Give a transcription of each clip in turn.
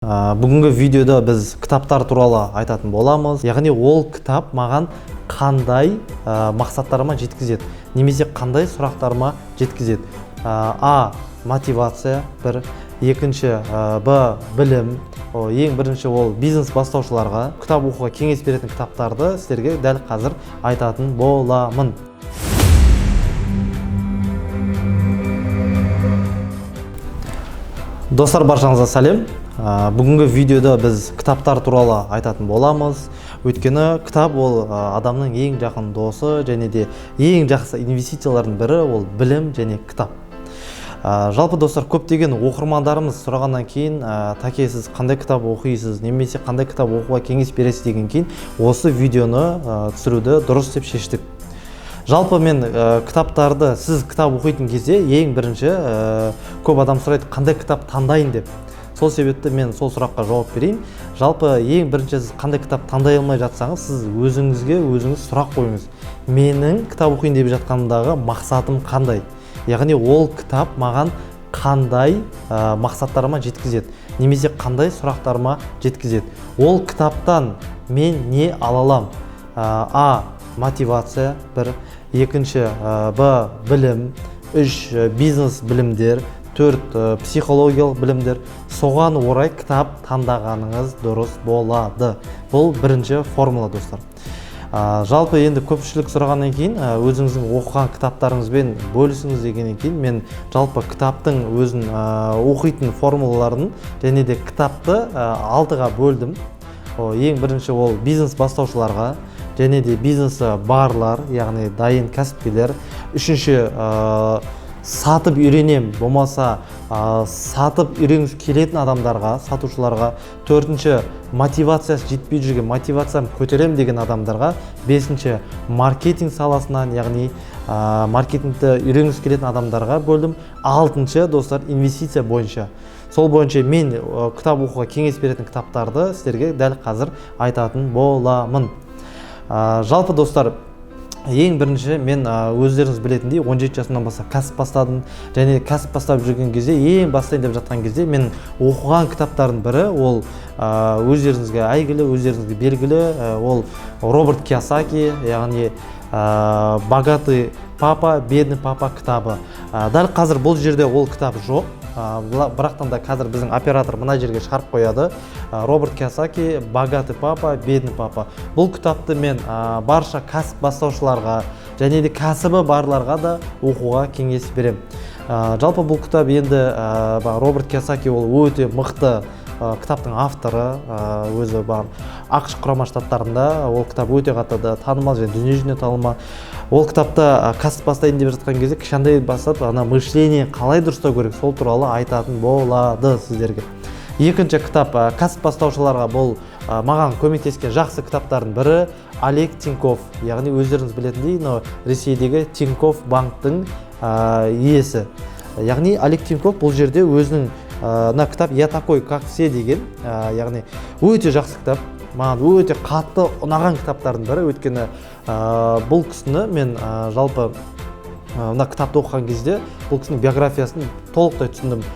Бүгінгі видеода біз кітаптар туралы айтатын боламыз. Яғни ол кітап маған қандай мақсаттарыма жеткізеді, немесе қандай сұрақтарыма жеткізеді. А. Мотивация бір. Екінші Б. Білім. Ең бірінші ол бизнес бастаушыларға кітап оқуға кеңес беретін кітаптарды сіздерге дәл қазір айтатын боламын. Достар, баршаңызға сәлем. Бүгінгі видеода біз кітаптар туралы айтатын боламыз. Өйткені кітап ол адамның ең жақын досы, және де ең жақсы инвестициялардың бірі ол білім және кітап. Жалпы достар, көптеген оқырмандарымыз сұрағаннан кейін, таке сіз қандай кітап оқисыз, немесе қандай кітап оқуға кеңес бересіз деген кейін осы видеоны түсіруді дұрыс деп шештік. Жалпы мен кітаптарды сіз кітап оқитын кезде ең бірінші көп адам сұрайды, қандай кітап таңдайын деп. Сол себепті мен сол сұраққа жауап берейін. Жалпы ең бірінші сіз қандай кітап таңдай алмай жатсаңыз, сіз өзіңіз сұрақ қойыңыз. Менің кітап оқиын деп жатқанымдағы мақсатым қандай? Яғни ол кітап маған қандай мақсаттарыма жеткізеді, немесе қандай сұрақтарыма жеткізеді. Ол кітаптан мен не ала алам? А. Мотивация бір. Екінші Б. Білім. Үш. Бизнес білімдер. 4. Психологиялық білімдер. Соған орай кітап таңдағаныңыз дұрыс болады. Бұл бірінші формула, достар. Жалпы енді көпшілік сұрағаннан кейін өзіңіздің оқыған кітаптарыңызбен бөлісіңіз дегеннен кейін мен жалпы кітаптың өзін оқитын формулаларын және де кітапты 6-ға бөлдім. Ең бірінші ол бизнес бастаушыларға, және де бизнесі барлар, яғни дайын кәсіпкерлер. Үшінші сатып үйренем, болмаса сатып үйренгісі келетін адамдарға, сатушыларға. Төртінші мотивациясы жетпей жүрген, мотивациям көтерем деген адамдарға. Бесінші маркетинг саласынан, яғни маркетингті үйренгісі келетін адамдарға бөлдім. Алтыншы, достар, инвестиция бойынша. Сол бойынша мен кітап оқуға кеңес беретін кітаптарды сіздерге дәл қазір айтатын боламын. Жалпы, достар, ең бірінші мен өздеріңіз білетіндей 17 жасымнан бастап кәсіп бастадым, және кәсіп бастап жүрген кезде, ең бастайын деп жатқан кезде мен оқыған кітаптардың бірі ол өздеріңізге әйгілі, өздеріңізге белгілі ол Роберт Кийосаки, яғни «Богатый папа, бедный папа» кітабы. Дәл қазір бұл жерде ол кітап жоқ, бірақтан да қазір біздің оператор мына жерге шығарып қояды. Роберт Кийосаки «Богатый папа, бедный папа». Бұл кітапты мен барша кәсіп бастаушыларға және де кәсібі барларға да оқуға кеңес берем. Жалпы бұл кітап енді Роберт Кийосаки ол өте мықты кітаптың авторы, өзі ақш құрама штаттарында ол кітап өте қатты танымал және дүниежүзіне танымал. Ол кітапта кәсіп бастайын деп жатқан кезде кішкентай бастап мышление қалай дұрыстау керек, сол туралы айтатын болады сіздерге. Екінші кітап кәсіп бастаушыларға бұл маған көмектескен жақсы кітаптардың бірі Олег Тиньков, яғни өздеріңіз білетіндей Ресейдегі Тиньков банктың иесі. Яғни Олег Тиньков бұл жерде өзінің кітап «Я такой, как все» деген, яғни өте жақсы кітап, маған өте қатты ұнаған кітаптардың бірі. Өйткені бұл кісіні мен жалпы кітапты оқыған кезде бұл кісінің биографиясын толықтай түсіндім.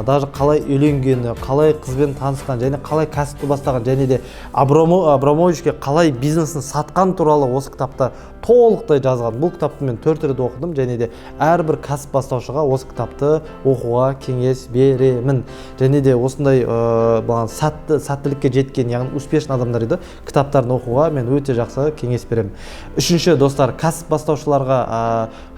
Даже қалай үйленгені, қалай қызбен танысқан, және қалай кәсіпті бастаған, және де Абрамовичке қалай бизнесін сатқан туралы осы кітапта толықтай жазған. Бұл кітапты мен 4 рет оқыдым, және де әрбір кәсіп бастаушыға осы кітапты оқуға кеңес беремін. Және де осындай сәттілікке жеткен, яғни успешный адамдар еді, кітаптарын оқуға мен өте жақсы кеңес беремін. Үшінші, достар, кәсіп бастаушыларға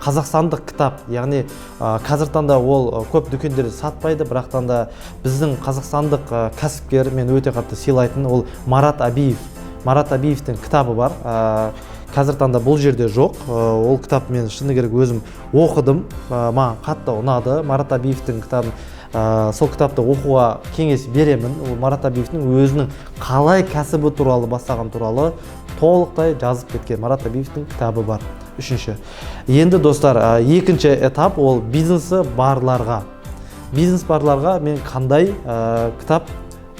қазақстандық кітап, яғни қазір таңда ол көп дүкендерде сатпайды, бірақтан да біздің қазақстандық кәсіпкер мен өте қатты сыйлайтын ол Марат Абиев. Марат Абиевтің кітабы бар. Қазір таңда бұл жерде жоқ. Ол кітап мен шыны керек өзім оқыдым, маған қатты ұнады. Марат Абиевтің кітабын, сол кітапты оқуға кеңес беремін. Марат Абиевтің өзінің қалай кәсібі туралы бастаған туралы толықтай жазып кеткен Марат Абиевтің кітабы бар. Үшінші. Енді, достар, екінші этап ол бизнесі барларға. Бизнес барларға мен қандай кітап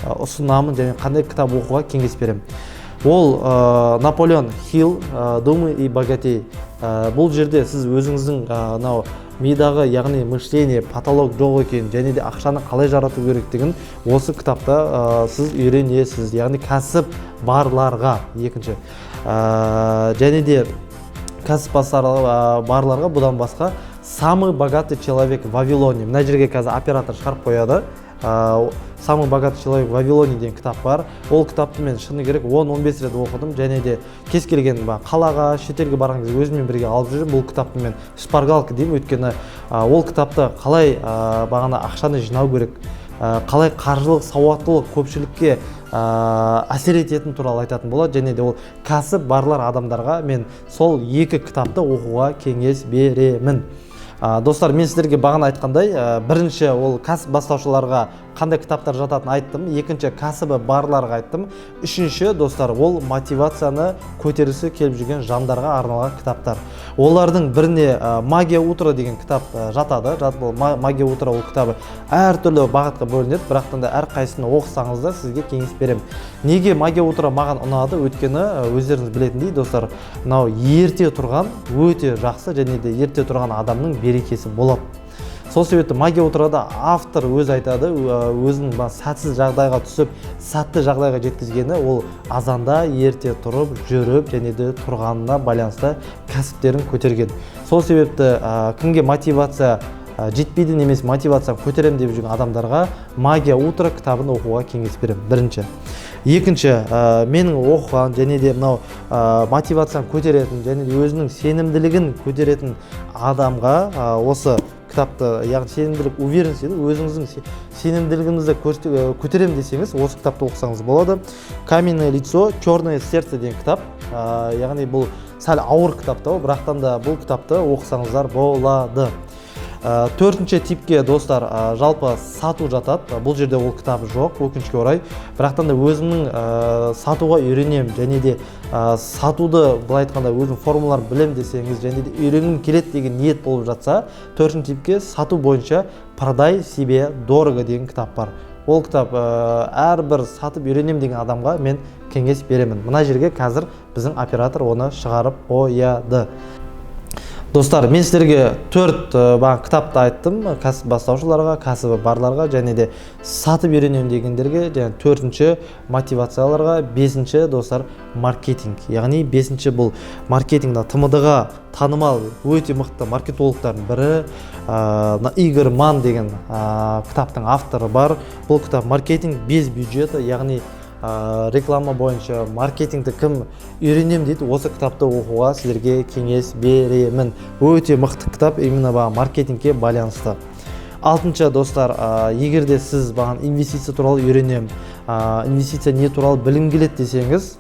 ұсынамын және қандай кітап оқуға кеңес беремін. Ол Наполеон Хилл «Думай и богатей». Бұл жерде сіз өзіңіздің мынау мидағы яғни мышление патолог жоқ екенін және де ақшаны қалай жарату керектігін осы кітапта сіз үйренесіз, яғни кәсіп барларға. Екінші және де кәсіп барларға бұдан басқа самый богатый человек в Вавилоне, мына жерге қазір оператор шығарып қояды. Самый богатый человек в Вавилоне деген кітап бар. Ол кітапты мен шыны керек 10-15 рет оқыдым, және де кез келген қалаға, шетелге барған кезде өзіммен бірге алып жүрмін. Бұл кітапты мен шпаргалка деймін, өйткені ол кітапты қалай бағана ақшаны жинау керек, қалай қаржылық сауаттылық көпшілікке әсер ететін туралы айтатын болады, және де ол кәсіп барлар адамдарға мен сол екі кітапты оқуға кеңес беремін. Достар, мен сіздерге бағана айтқандай, бірінші ол кәсіп бастаушыларға қандай кітаптар жататынын айттым, екінші кәсібі барларға айттым, үшінші достар, ол мотивацияны көтерісі келіп жүрген жандарға арналған кітаптар. Олардың біріне магия утро деген кітап жатады. Магия утро ол кітабы әртүрлі бағытқа бөлінеді, бірақтан да әрқайсысын оқысаңыз да сізге кеңес беремін. Неге магия утро маған ұнады? Өйткені өздеріңіз білетіндей достар, мынау ерте тұрған өте жақсы, және де ерте тұрған адамның берекесі болады. Сол себепті магия утрода автор өз айтады, өзінің сәтсіз жағдайға түсіп, сәтті жағдайға жеткізгені ол азанда ерте тұрып, жүріп, және де тұрғанына байланысты кәсіптерін көтерген. Сол себепті кімге мотивация жетпейді немесе мотивацияны көтерем деп жүрген адамдарға магия утро кітабын оқуға кеңес беремін. Бірінші. Екінші, менің оқыған және де мынау мотивацияны көтеретін және де өзінің сенімділігін көтеретін адамға осы кітапты, яғни сенімділік, уверенность, өзіңіздің сенімділігіңізді көтерем десеңіз, осы кітапты оқысаңыз болады. Каменное лицо, черное сердце деген кітап. Яғни бұл сәл ауыр кітап та, бірақтан да бұл кітапты оқысаңыздар болады. Төртінші типке достар жалпы сату жатады. Бұл жерде ол кітап жоқ, өкінішке орай. Бірақтан да өзімнің сатуға үйренем және де сатуды былай айтқанда өзім формулаларын білем десеңіз және де үйренгім келеді деген ниет болып жатса, төртінші типке сату бойынша продай себе дорого деген кітап бар. Ол кітап әрбір сатып үйренем деген адамға мен кеңес беремін. Мына жерге қазір біздің оператор оны шығарып қояды. Достар, мен сіздерге 4 кітапты айттым, кәсіп бастаушыларға, кәсібі барларға және де сатып үйренем дегендерге, және 4-ші мотивацияларға, 5-ші достар маркетинг. Яғни 5-ші бұл маркетингда ТМД-ға танымал өте мықты маркетологтардың бірі Игорь Манн деген кітаптың авторы бар. Бұл кітап маркетинг без бюджета, яғни реклама бойынша маркетингді кім үйренем дейді, осы кітапты оқуға сіздерге кеңес беремін. Өте мықты кітап, именно маркетингке байланысты. 6-шы достар, егерде сіз инвестиция туралы үйренем, инвестиция не туралы білім келеді десеңіз,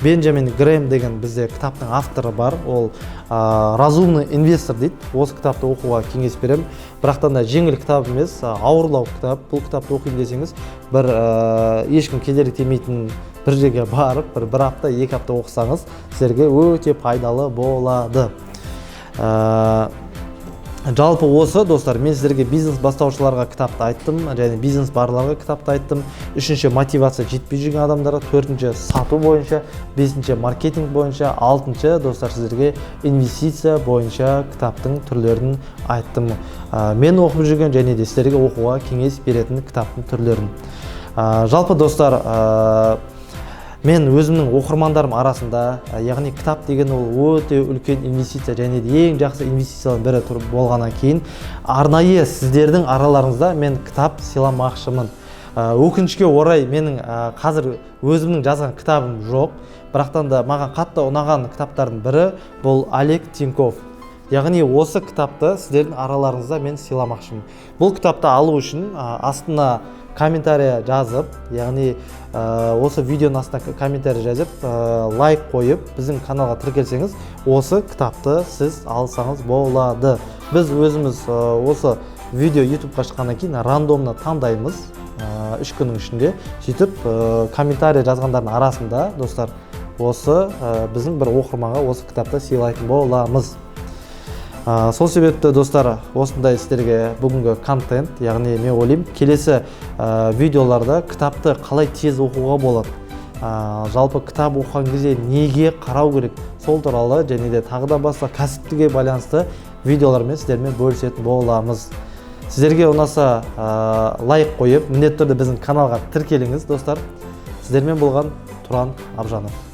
Бенджамин Грэм деген бізде кітаптың авторы бар, ол разумный инвестор дейді. Осы кітапты оқуға кеңес беремін. Бірақтан да жеңіл кітап емес, ауырлау кітап. Бұл кітапты оқимын десеңіз, ешкім кедергі келмейтін бір жерге барып, бір апта, 2 апта оқысаңыз, сіздерге өте пайдалы болады. Жалпы осы достар, мен сіздерге бизнес бастаушыларға кітапты айттым, және бизнес барларға кітапты айттым. 3-ші мотивация жетпей жүрген адамдарға, 4-ші сату бойынша, 5-ші маркетинг бойынша, 6-ші достар сіздерге инвестиция бойынша кітаптың түрлерін айттым. Мен оқып жүрген және де сіздерге оқуға кеңес беретін кітаптың түрлерін. Жалпы достар, мен өзімнің оқырмандарым арасында, яғни кітап деген ол өте үлкен инвестиция және де ең жақсы инвестициялардың бірі болғаннан кейін, арнайы сіздердің араларыңызда мен кітап сыйламақшымын. Өкінішке орай менің қазір өзімнің жазған кітабым жоқ, бірақтан да маған қатты ұнаған кітаптардың бірі бұл Олег Тиньков. Яғни осы кітапты сіздердің араларыңызда мен сыйламақшымын. Бұл кітапты алу үшін астына комментария жазып, яғни осы видеоның астына комментария жазып, лайк қойып, біздің каналға тіркелсеңіз, осы кітапты сіз алсаңыз болады. Біз өзіміз осы видео YouTube'ға шыққаннан кейін рандомно таңдаймыз 3 күннің ішінде. Сөйтіп комментария жазғандардың арасында достар, осы біздің бір оқырманға осы кітапты сыйлайтын боламыз. Сол себепті достар, осындай сіздерге бүгінгі контент, яғни мен ойлаймын, келесі видеоларда кітапты қалай тез оқуға болады, жалпы кітап оқыған кезде неге қарау керек, сол туралы және де тағы да басқа кәсіптіге байланысты видеолармен сіздермен бөлісетін боламыз. Сіздерге ұнаса лайк қойып, міндетті түрде біздің каналға тіркеліңіз, достар. Сіздермен болған Тұран Абжанов.